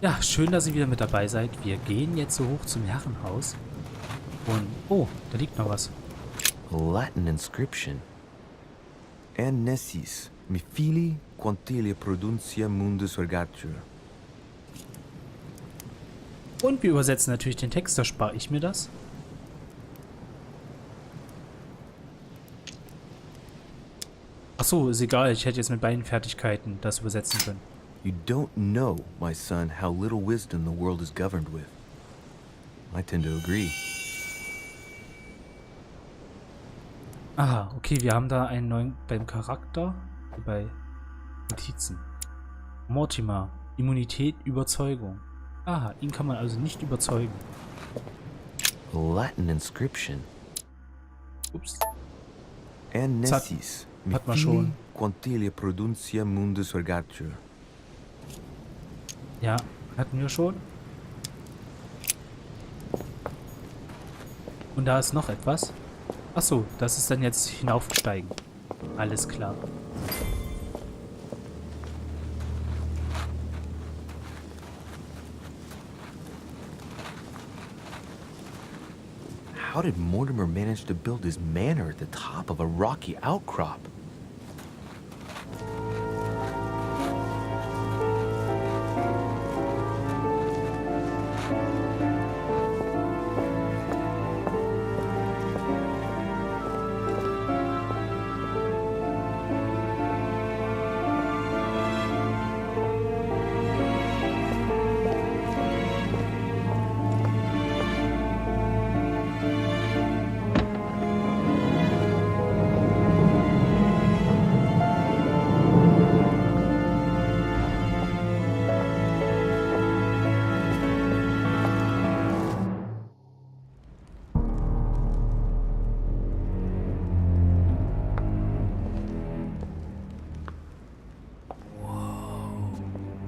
Ja, schön, dass ihr wieder mit dabei seid. Wir gehen jetzt so hoch zum Herrenhaus. Und, oh, da liegt noch was. Latin inscription. Nessis, mi fili quantilia produncia mundus ergatur. Und wir übersetzen natürlich den Text, da spare ich mir das. Achso, ist egal, ich hätte jetzt mit beiden Fertigkeiten das übersetzen können. You don't know, my son, how little wisdom the world is governed with. I tend to agree. Aha, okay, wir haben da einen neuen beim Charakter, bei Notizen. Mortimer, Immunität, Überzeugung. Aha, ihn kann man also nicht überzeugen. Latin inscription. Ups. Nessis, mi hat man fili schon. quantilia produncia mundus ergatur. Ja, hatten wir schon. Und da ist noch etwas. Achso, das ist dann jetzt hinaufsteigen. Alles klar. How did Mortimer manage to build his manor at the top of a rocky outcrop?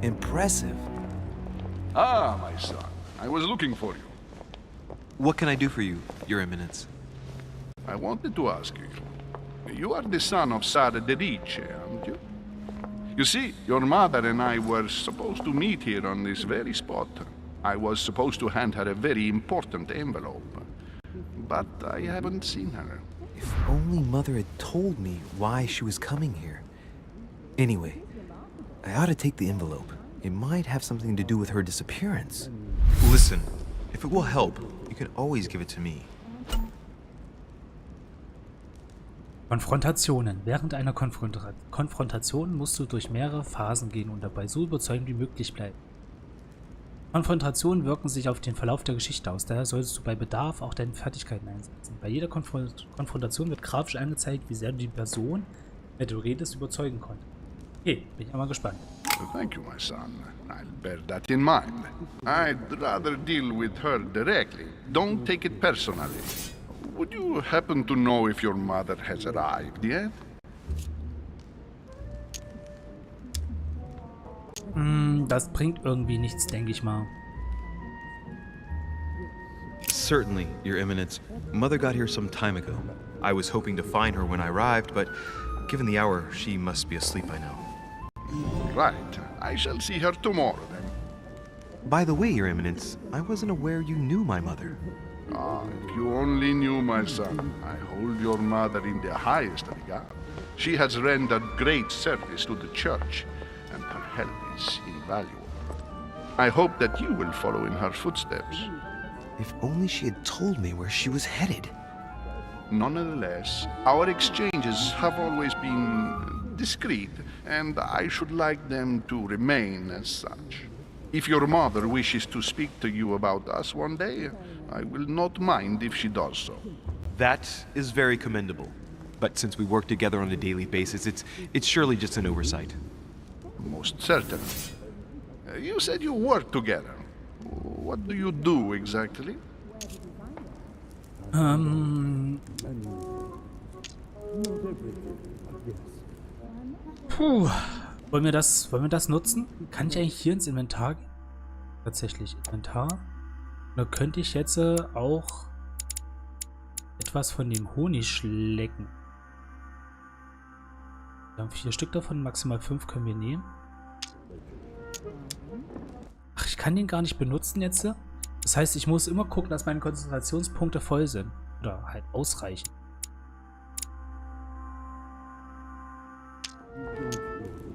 Impressive. Ah, my son. I was looking for you. What can I do for you, Your Eminence? I wanted to ask you. You are the son of Sara de Ricci, aren't you? You see, your mother and I were supposed to meet here on this very spot. I was supposed to hand her a very important envelope. But I haven't seen her. If only Mother had told me why she was coming here. Anyway, I ought to take the envelope. It might have something to do with her disappearance. Listen, if it will help, you can always give it to me. Konfrontationen. Während einer Konfrontation musst du durch mehrere Phasen gehen und dabei so überzeugend wie möglich bleiben. Konfrontationen wirken sich auf den Verlauf der Geschichte aus, daher solltest du bei Bedarf auch deine Fertigkeiten einsetzen. Bei jeder Konfrontation wird grafisch angezeigt, wie sehr du die Person, mit der du redest, überzeugen konntest. Okay, bin ich mal gespannt. Thank you, my son. I'll bear that in mind. I'd rather deal with her directly. Don't take it personally. Would you happen to know if your mother has arrived yet? Das bringt irgendwie nichts, denke ich mal. Certainly, Your Eminence. Mother got here some time ago. I was hoping to find her when I arrived, but given the hour, she must be asleep by now. Right. I shall see her tomorrow, then. By the way, Your Eminence, I wasn't aware you knew my mother. Ah, if you only knew, my son. I hold your mother in the highest regard. She has rendered great service to the church, and her help is invaluable. I hope that you will follow in her footsteps. If only she had told me where she was headed. Nonetheless, our exchanges have always been discreet, and I should like them to remain as such. If your mother wishes to speak to you about us one day, I will not mind if she does so. That is very commendable. But since we work together on a daily basis, it's surely just an oversight. Most certainly. You said you work together. What do you do exactly? Puh. Wollen wir das nutzen? Kann ich eigentlich hier ins Inventar gehen? Tatsächlich, Inventar. Da könnte ich jetzt auch etwas von dem Honig schlecken. Wir haben 4 Stück davon, maximal 5 können wir nehmen. Ach ich kann den gar nicht benutzen jetzt. Das heißt, ich muss immer gucken, dass meine Konzentrationspunkte voll sind. Oder halt ausreichen.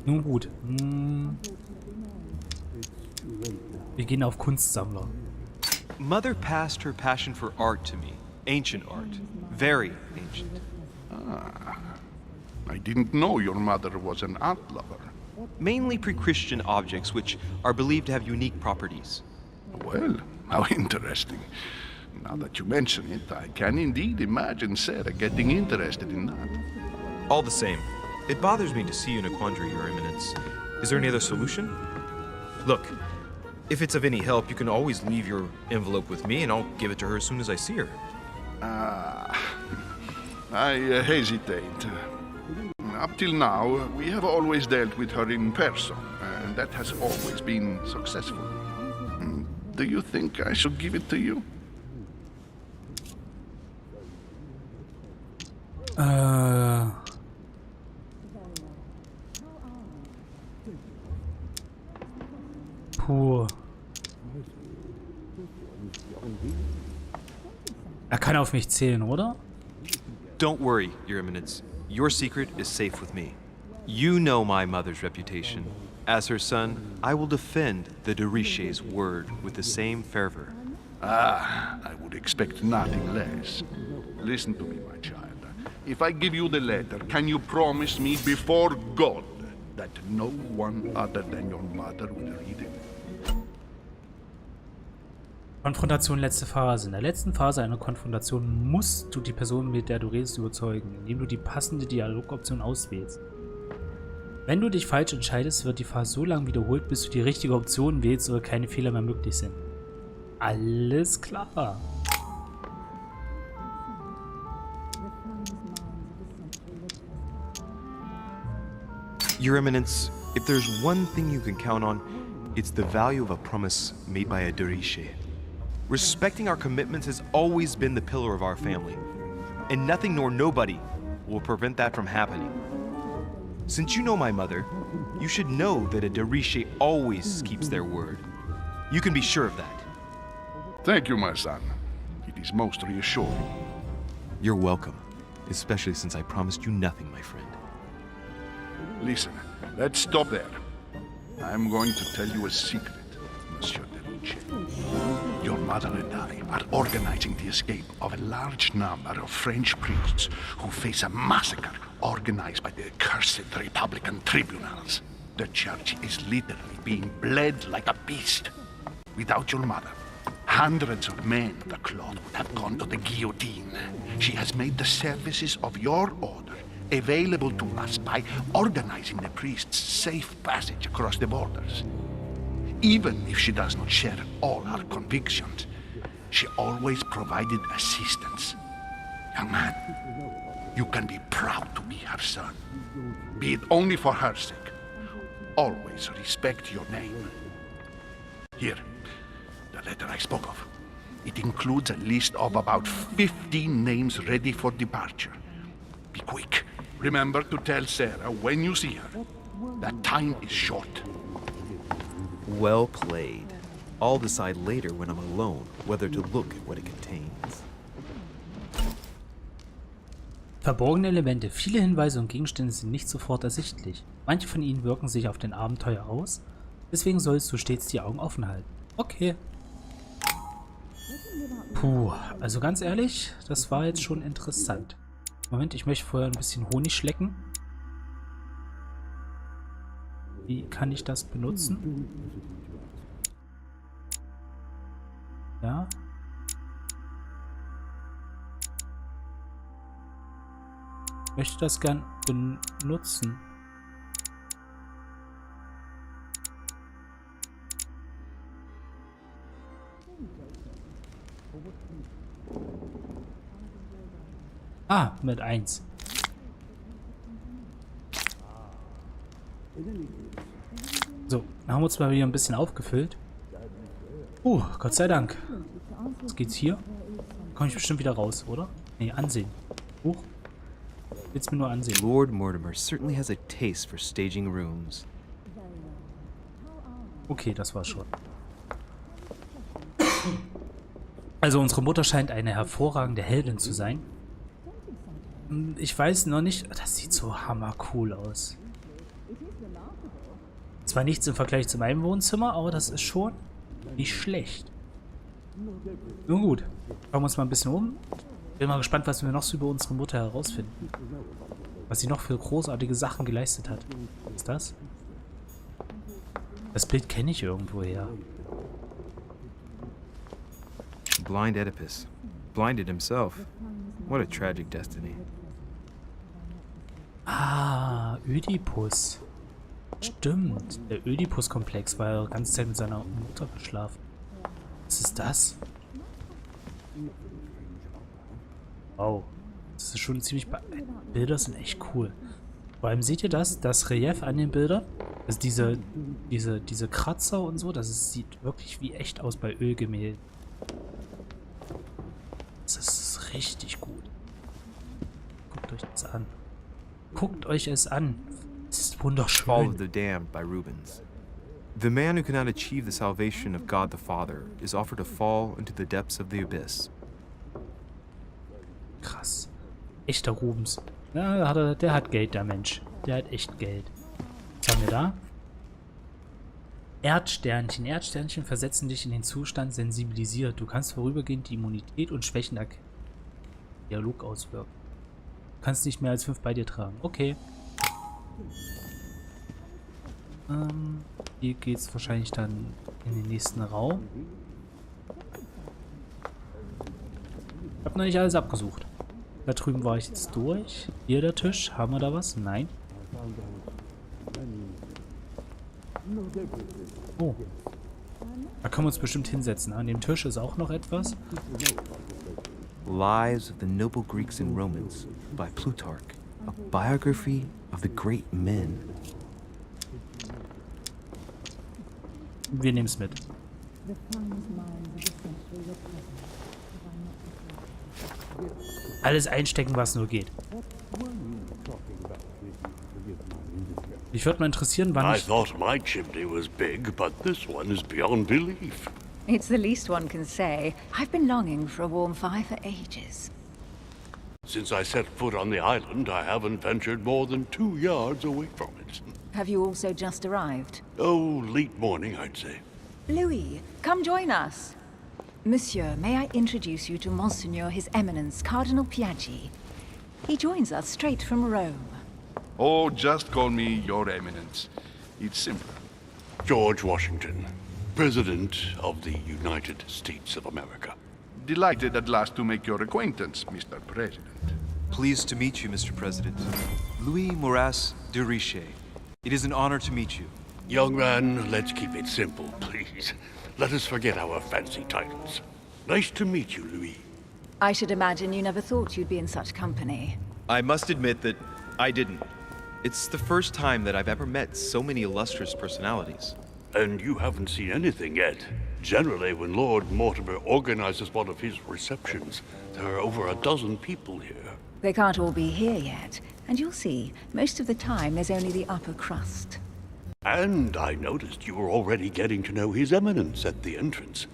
Nun gut. Wir gehen auf Kunstsammler. Mother passed her passion for art to me. Ancient art. Very ancient. I didn't know your mother was an art lover. Mainly pre-Christian objects which are believed to have unique properties. Well, how interesting. Now that you mention it, I can indeed imagine Sarah getting interested in that. All the same, it bothers me to see you in a quandary, Your Eminence. Is there any other solution? Look, if it's of any help, you can always leave your envelope with me and I'll give it to her as soon as I see her. I hesitate. Up till now, we have always dealt with her in person, and that has always been successful. Do you think I should give it to you? Puh. Er kann auf mich zählen, oder? Don't worry, Your Eminence. Your secret is safe with me. You know my mother's reputation. As her son, I will defend the de Richet's word with the same fervor. I would expect nothing less. Listen to me, my child. If I give you the letter, can you promise me before God that no one other than your mother will read it? Konfrontation, letzte Phase. In der letzten Phase einer Konfrontation musst du die Person, mit der du redest, überzeugen, indem du die passende Dialogoption auswählst. Wenn du dich falsch entscheidest, wird die Phase so lange wiederholt, bis du die richtige Option wählst oder keine Fehler mehr möglich sind. Alles klar. Your Eminence, if there's one thing you can count on, it's the value of a promise made by a de Richet. Respecting our commitments has always been the pillar of our family, and nothing nor nobody will prevent that from happening. Since you know my mother, you should know that a de Richet always keeps their word. You can be sure of that. Thank you, my son. It is most reassuring. You're welcome, especially since I promised you nothing, my friend. Listen, let's stop there. I'm going to tell you a secret, Monsieur de Richet. Your mother and I are organizing the escape of a large number of French priests who face a massacre organized by the accursed Republican tribunals. The church is literally being bled like a beast. Without your mother, hundreds of men of the cloth would have gone to the guillotine. She has made the services of your order available to us by organizing the priests' safe passage across the borders. Even if she does not share all our convictions, she always provided assistance. Young man, you can be proud to be her son. Be it only for her sake. Always respect your name. Here, the letter I spoke of. It includes a list of about 15 names ready for departure. Be quick. Remember to tell Sarah when you see her that time is short. Well played. I'll decide later when I'm alone whether to look at what it contains. Verborgene Elemente. Viele Hinweise und Gegenstände sind nicht sofort ersichtlich. Manche von ihnen wirken sich auf den Abenteuer aus. Deswegen sollst du stets die Augen offen halten. Okay. Puh, also ganz ehrlich, das war jetzt schon interessant. Moment, ich möchte vorher ein bisschen Honig schlecken. Wie kann ich das benutzen? Ja. Ich möchte das gern benutzen. Ah, mit 1. So, dann haben wir uns mal wieder ein bisschen aufgefüllt. Gott sei Dank. Jetzt geht's hier. Komme ich bestimmt wieder raus, oder? Nee, ansehen. Willst mir nur ansehen. Lord Mortimer certainly has a taste for staging rooms. Okay, das war's schon. Also unsere Mutter scheint eine hervorragende Heldin zu sein. Ich weiß noch nicht... Das sieht so hammercool aus. Zwar nichts im Vergleich zu meinem Wohnzimmer, aber das ist schon nicht schlecht. Nun gut, schauen wir uns mal ein bisschen um. Bin mal gespannt, was wir noch so über unsere Mutter herausfinden. Was sie noch für großartige Sachen geleistet hat. Was ist das? Das Bild kenne ich irgendwoher. Blind Oedipus. Blinded himself. What a tragic destiny. Ah, Ödipus. Stimmt. Der Ödipus-Komplex war ja die ganze Zeit mit seiner Mutter geschlafen. Was ist das? Wow. Das ist schon ziemlich... Bilder sind echt cool. Vor allem seht ihr das? Das Relief an den Bildern? Also diese Kratzer und so, sieht wirklich wie echt aus bei Ölgemälden. Das ist richtig gut. Guckt euch das an. Guckt euch es an. Es ist Fall of wunderschön. the Damned by Rubens. The man who cannot achieve the salvation of God the Father is offered to fall into the depths of the abyss. Krass. Echter Rubens. Ja, der hat Geld, der Mensch. Der hat echt Geld. Was haben wir da? Erdsternchen. Erdsternchen versetzen dich in den Zustand sensibilisiert. Du kannst vorübergehend die Immunität und Schwächen der Dialog auswirken. Du kannst nicht mehr als 5 bei dir tragen. Okay. Hier geht's wahrscheinlich dann in den nächsten Raum. Ich habe noch nicht alles abgesucht. Da drüben war ich jetzt durch. Hier der Tisch. Haben wir da was? Nein. Oh. Da können wir uns bestimmt hinsetzen. An dem Tisch ist auch noch etwas. Lives of the Noble Greeks and Romans by Plutarch. A biography of the great men. Wir nehmen es mit. Alles einstecken, was nur geht. Mich würde mal interessieren, wann I ich... thought my chimney was big, but this one is beyond belief. It's the least one can say. I've been longing for a warm fire for ages. Since I set foot on the island, I haven't ventured more than 2 yards away from it. Have you also just arrived? Oh, late morning, I'd say. Louis, come join us. Monsieur, may I introduce you to Monseigneur His Eminence, Cardinal Piaggi. He joins us straight from Rome. Oh, just call me Your Eminence. It's simpler. George Washington, President of the United States of America. Delighted at last to make your acquaintance, Mr. President. Pleased to meet you, Mr. President. Louis Maurras de Richet. It is an honor to meet you. Young man, let's keep it simple, please. Let us forget our fancy titles. Nice to meet you, Louis. I should imagine you never thought you'd be in such company. I must admit that I didn't. It's the first time that I've ever met so many illustrious personalities. And you haven't seen anything yet. Generally, when Lord Mortimer organizes one of his receptions, there are over a dozen people here. They can't all be here yet, and you'll see, most of the time there's only the upper crust. And I noticed you were already getting to know His Eminence at the entrance.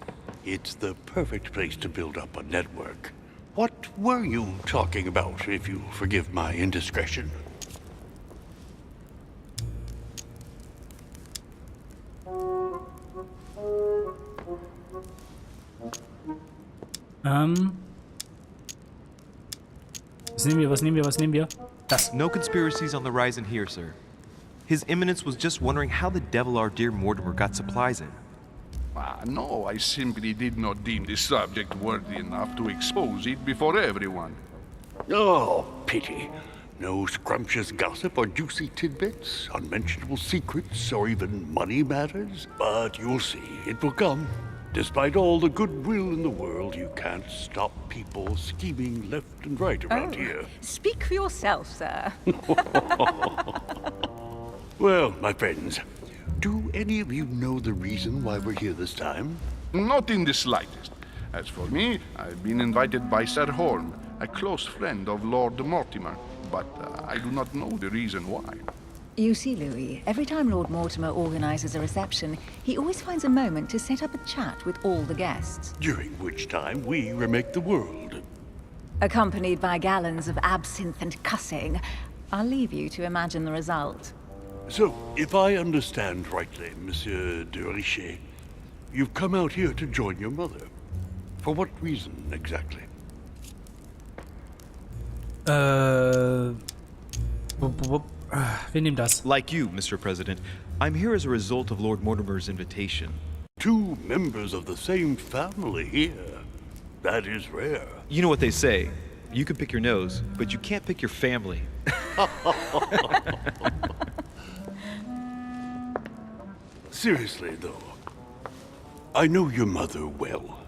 It's the perfect place to build up a network. What were you talking about, if you forgive my indiscretion? Was nehmen wir? Das. No conspiracies on the horizon here, sir. His Eminence was just wondering how the devil our dear Mortimer got supplies in. No, I simply did not deem this subject worthy enough to expose it before everyone. Oh, pity. No scrumptious gossip or juicy tidbits, unmentionable secrets, or even money matters. But you'll see, it will come. Despite all the goodwill in the world, you can't stop people scheming left and right around here. Speak for yourself, sir. Well, my friends, do any of you know the reason why we're here this time? Not in the slightest. As for me, I've been invited by Sir Holm, a close friend of Lord Mortimer, but I do not know the reason why. You see, Louis, every time Lord Mortimer organizes a reception, he always finds a moment to set up a chat with all the guests. During which time we remake the world. Accompanied by gallons of absinthe and cussing. I'll leave you to imagine the result. So, if I understand rightly, Monsieur de Richet, you've come out here to join your mother. For what reason, exactly? Wir nehmen das. Like you, Mr. President, I'm here as a result of Lord Mortimer's invitation. 2 members of the same family here. That is rare. You know what they say. You can pick your nose, but you can't pick your family. Seriously, though, I know your mother well.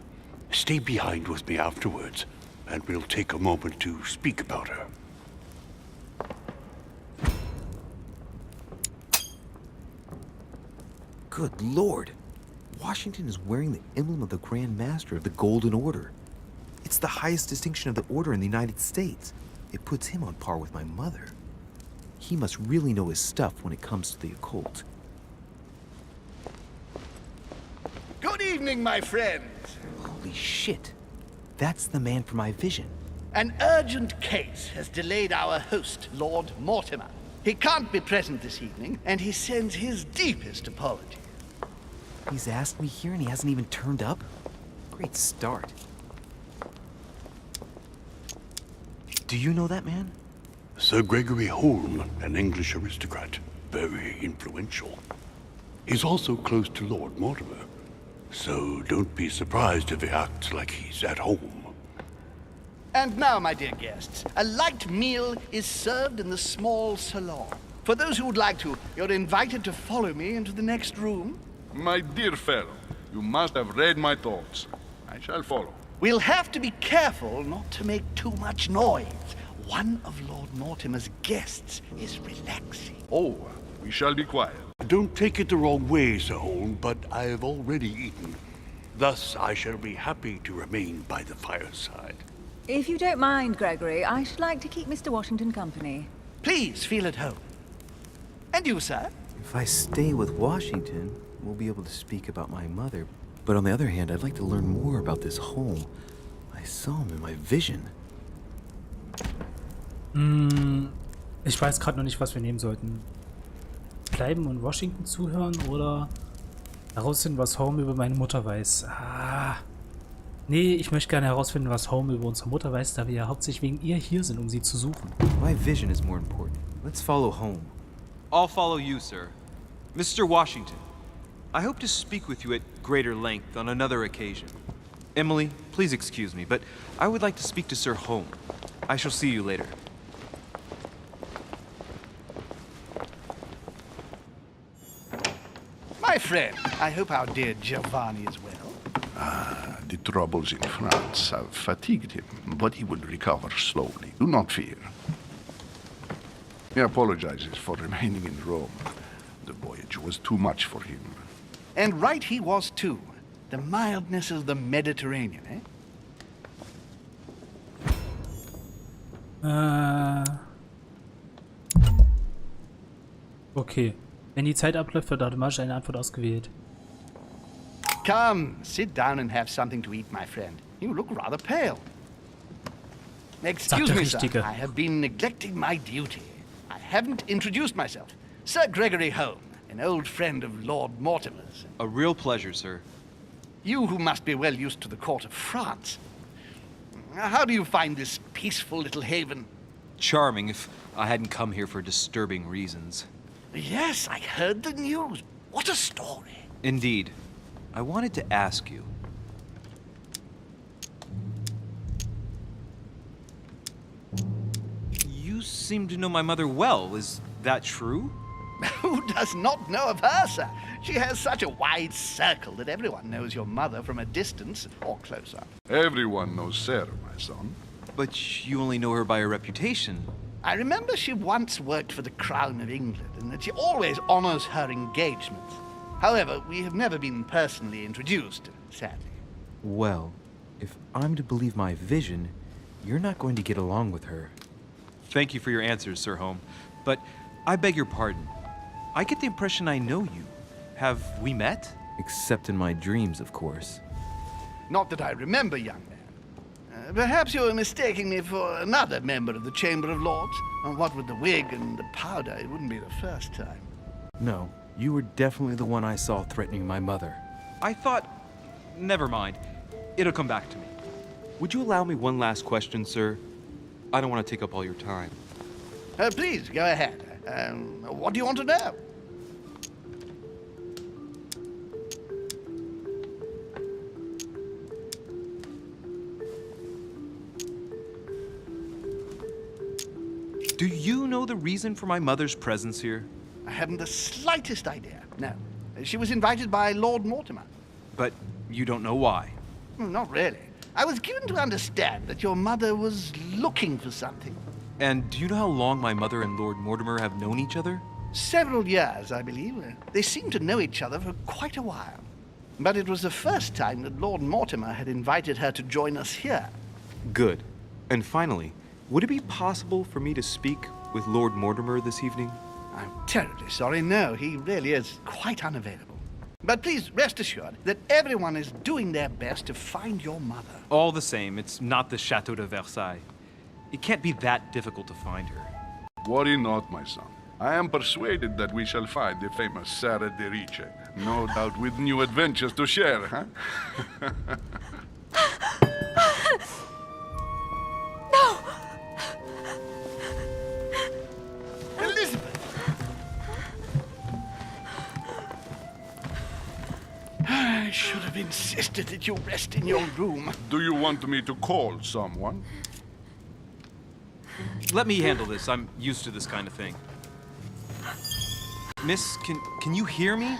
Stay behind with me afterwards, and we'll take a moment to speak about her. Good Lord. Washington is wearing the emblem of the Grand Master of the Golden Order. It's the highest distinction of the order in the United States. It puts him on par with my mother. He must really know his stuff when it comes to the occult. Good evening, my friends. Holy shit. That's the man for my vision. An urgent case has delayed our host, Lord Mortimer. He can't be present this evening, and he sends his deepest apology. He's asked me here and he hasn't even turned up? Great start. Do you know that man? Sir Gregory Holm, an English aristocrat, very influential. He's also close to Lord Mortimer, so don't be surprised if he acts like he's at home. And now, my dear guests, a light meal is served in the small salon. For those who would like to, you're invited to follow me into the next room. My dear fellow, you must have read my thoughts. I shall follow. We'll have to be careful not to make too much noise. One of Lord Mortimer's guests is relaxing. Oh, we shall be quiet. Don't take it the wrong way, Sir Holm, but I have already eaten. Thus, I shall be happy to remain by the fireside. If you don't mind, Gregory, I should like to keep Mr. Washington company. Please feel at home. And you, sir? If I stay with Washington, we'll be able to speak about my mother. But on the other hand, I'd like to learn more about this home. I saw him in my vision. Ich weiß gerade noch nicht, was wir nehmen sollten. Bleiben und Washington zuhören oder herausfinden, was Home über meine Mutter weiß. Nee, ich möchte gerne herausfinden, was Home über unsere Mutter weiß, da wir ja hauptsächlich wegen ihr hier sind, um sie zu suchen. My vision is more important. Let's follow home. I'll follow you, sir. Mr. Washington, I hope to speak with you at greater length on another occasion. Emily, please excuse me, but I would like to speak to Sir Home. I shall see you later. My friend, I hope our dear Giovanni is well. The troubles in France have fatigued him, but he will recover slowly. Do not fear. He apologizes for remaining in Rome. The voyage was too much for him. And right he was too. The mildness of the Mediterranean, eh? Okay. Wenn die Zeit abläuft, wird automatisch eine Antwort ausgewählt. Come, sit down and have something to eat, my friend. You look rather pale. Excuse me, sir. I have been neglecting my duty. I haven't introduced myself. Sir Gregory Holm, an old friend of Lord Mortimer's. A real pleasure, sir. You who must be well used to the court of France. How do you find this peaceful little haven? Charming if I hadn't come here for disturbing reasons. Yes, I heard the news. What a story. Indeed. I wanted to ask you. You seem to know my mother well. Is that true? Who does not know of her, sir? She has such a wide circle that everyone knows your mother from a distance or close up. Everyone knows Sarah, my son. But you only know her by her reputation. I remember she once worked for the Crown of England and that she always honors her engagements. However, we have never been personally introduced, sadly. Well, if I'm to believe my vision, you're not going to get along with her. Thank you for your answers, Sir Home. But I beg your pardon. I get the impression I know you. Have we met? Except in my dreams, of course. Not that I remember, young man. Perhaps you're mistaking me for another member of the Chamber of Lords. And what with the wig and the powder, it wouldn't be the first time. No, you were definitely the one I saw threatening my mother. I thought... Never mind. It'll come back to me. Would you allow me one last question, sir? I don't want to take up all your time. Please, go ahead. What do you want to know? Do you know the reason for my mother's presence here? I haven't the slightest idea, no. She was invited by Lord Mortimer. But you don't know why? Not really. I was given to understand that your mother was looking for something. And do you know how long my mother and Lord Mortimer have known each other? Several years, I believe. They seemed to know each other for quite a while. But it was the first time that Lord Mortimer had invited her to join us here. Good. And finally, would it be possible for me to speak with Lord Mortimer this evening? I'm terribly sorry, no, he really is quite unavailable. But please rest assured that everyone is doing their best to find your mother. All the same, it's not the Chateau de Versailles. It can't be that difficult to find her. Worry not, my son. I am persuaded that we shall find the famous Sarah de Riche. No doubt with new adventures to share, huh? I should have insisted that you rest in your room. Do you want me to call someone? Let me handle this. I'm used to this kind of thing. Miss, can you hear me?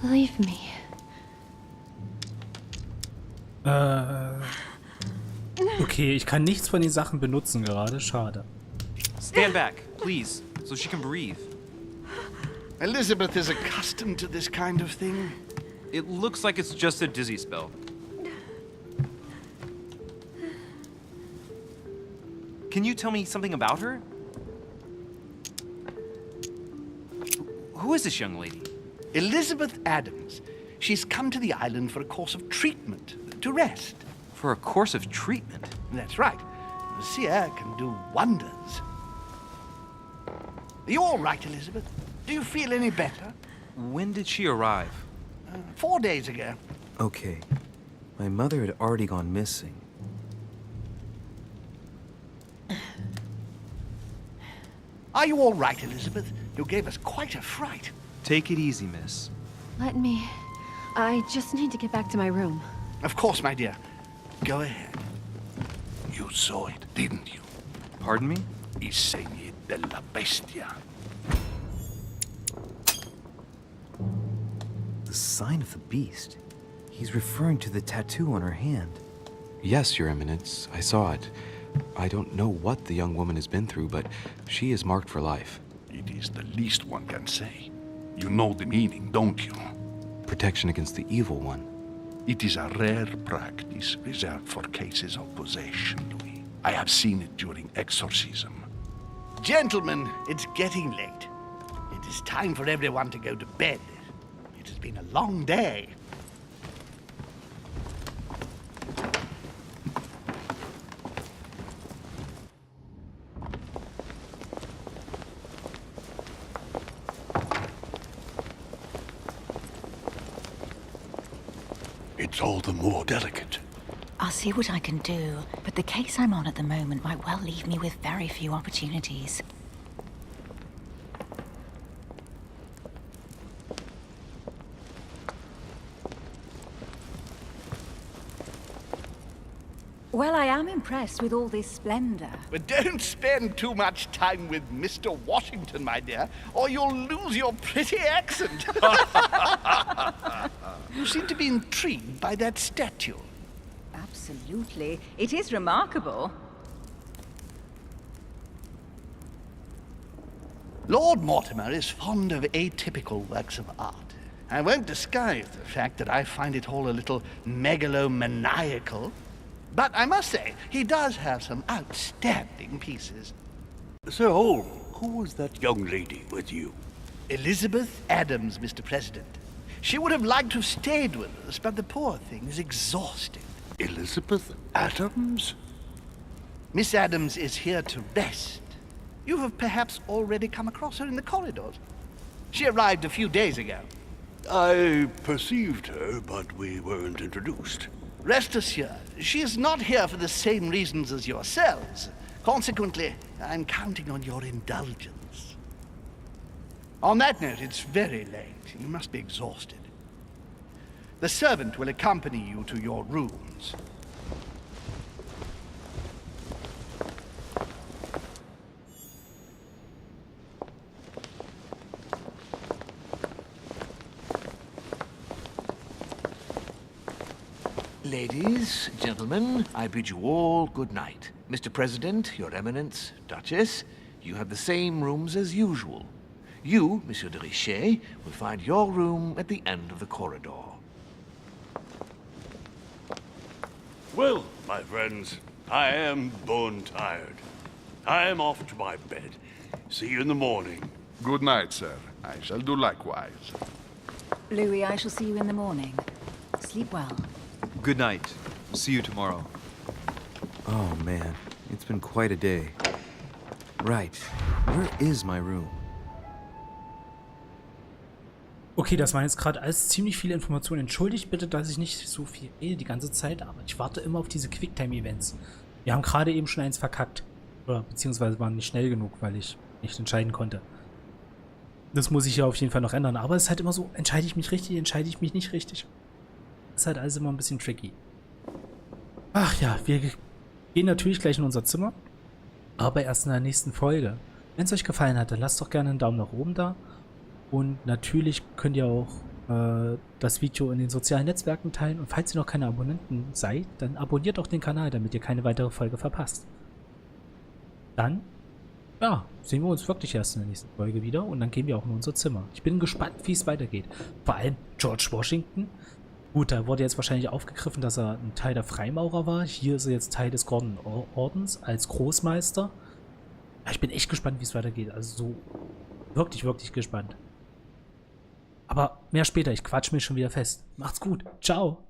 Leave me. Okay, ich kann nichts von den Sachen benutzen gerade. Schade. Stand back, please, so she can breathe. Elizabeth is accustomed to this kind of thing. It looks like it's just a dizzy spell. Can you tell me something about her? Who is this young lady? Elizabeth Adams. She's come to the island for a course of treatment, to rest. For a course of treatment? That's right. The sea air can do wonders. Are you all right, Elizabeth? Do you feel any better? When did she arrive? 4 days ago. Okay. My mother had already gone missing. Are you all right, Elizabeth? You gave us quite a fright. Take it easy, miss. Let me... I just need to get back to my room. Of course, my dear. Go ahead. You saw it, didn't you? Pardon me? I segni della bestia. The sign of the beast. He's referring to the tattoo on her hand. Yes, Your Eminence. I saw it. I don't know what the young woman has been through, but she is marked for life. It is the least one can say. You know the meaning, don't you? Protection against the evil one. It is a rare practice reserved for cases of possession, Louis. I have seen it during exorcism. Gentlemen, it's getting late. It is time for everyone to go to bed. It has been a long day. It's all the more delicate. I'll see what I can do, but the case I'm on at the moment might well leave me with very few opportunities. Well, I am impressed with all this splendor. But don't spend too much time with Mr. Washington, my dear, or you'll lose your pretty accent. You seem to be intrigued by that statue. Absolutely. It is remarkable. Lord Mortimer is fond of atypical works of art. I won't disguise the fact that I find it all a little megalomaniacal. But I must say, he does have some outstanding pieces. So, who was that young lady with you? Elizabeth Adams, Mr. President. She would have liked to have stayed with us, but the poor thing is exhausted. Elizabeth Adams? Miss Adams is here to rest. You have perhaps already come across her in the corridors. She arrived a few days ago. I perceived her, but we weren't introduced. Rest assured, she is not here for the same reasons as yourselves. Consequently, I'm counting on your indulgence. On that note, it's very late. You must be exhausted. The servant will accompany you to your rooms. Ladies, gentlemen, I bid you all good night. Mr. President, Your Eminence, Duchess, you have the same rooms as usual. You, Monsieur de Richet, will find your room at the end of the corridor. Well, my friends, I am bone tired. I am off to my bed. See you in the morning. Good night, sir. I shall do likewise. Louis, I shall see you in the morning. Sleep well. Good night. See you tomorrow. Oh man, it's been quite a day. Right, where is my room? Okay, das waren jetzt gerade alles ziemlich viele Informationen. Entschuldigt bitte, dass ich nicht so viel rede die ganze Zeit, aber ich warte immer auf diese Quicktime-Events. Wir haben gerade eben schon eins verkackt. Oder beziehungsweise waren nicht schnell genug, weil ich nicht entscheiden konnte. Das muss ich ja auf jeden Fall noch ändern. Aber es ist halt immer so, entscheide ich mich richtig, entscheide ich mich nicht richtig. Das ist halt alles immer ein bisschen tricky. Ach ja, wir gehen natürlich gleich in unser Zimmer. Aber erst in der nächsten Folge. Wenn es euch gefallen hat, dann lasst doch gerne einen Daumen nach oben da. Und natürlich könnt ihr auch das Video in den sozialen Netzwerken teilen. Und falls ihr noch keine Abonnenten seid, dann abonniert doch den Kanal, damit ihr keine weitere Folge verpasst. Dann, ja, sehen wir uns wirklich erst in der nächsten Folge wieder. Und dann gehen wir auch in unser Zimmer. Ich bin gespannt, wie es weitergeht. Vor allem George Washington. Gut, da wurde jetzt wahrscheinlich aufgegriffen, dass er ein Teil der Freimaurer war. Hier ist er jetzt Teil des Goldenen Ordens als Großmeister. Ja, ich bin echt gespannt, wie es weitergeht. Also so wirklich, wirklich gespannt. Aber mehr später, ich quatsch mich schon wieder fest. Macht's gut. Ciao.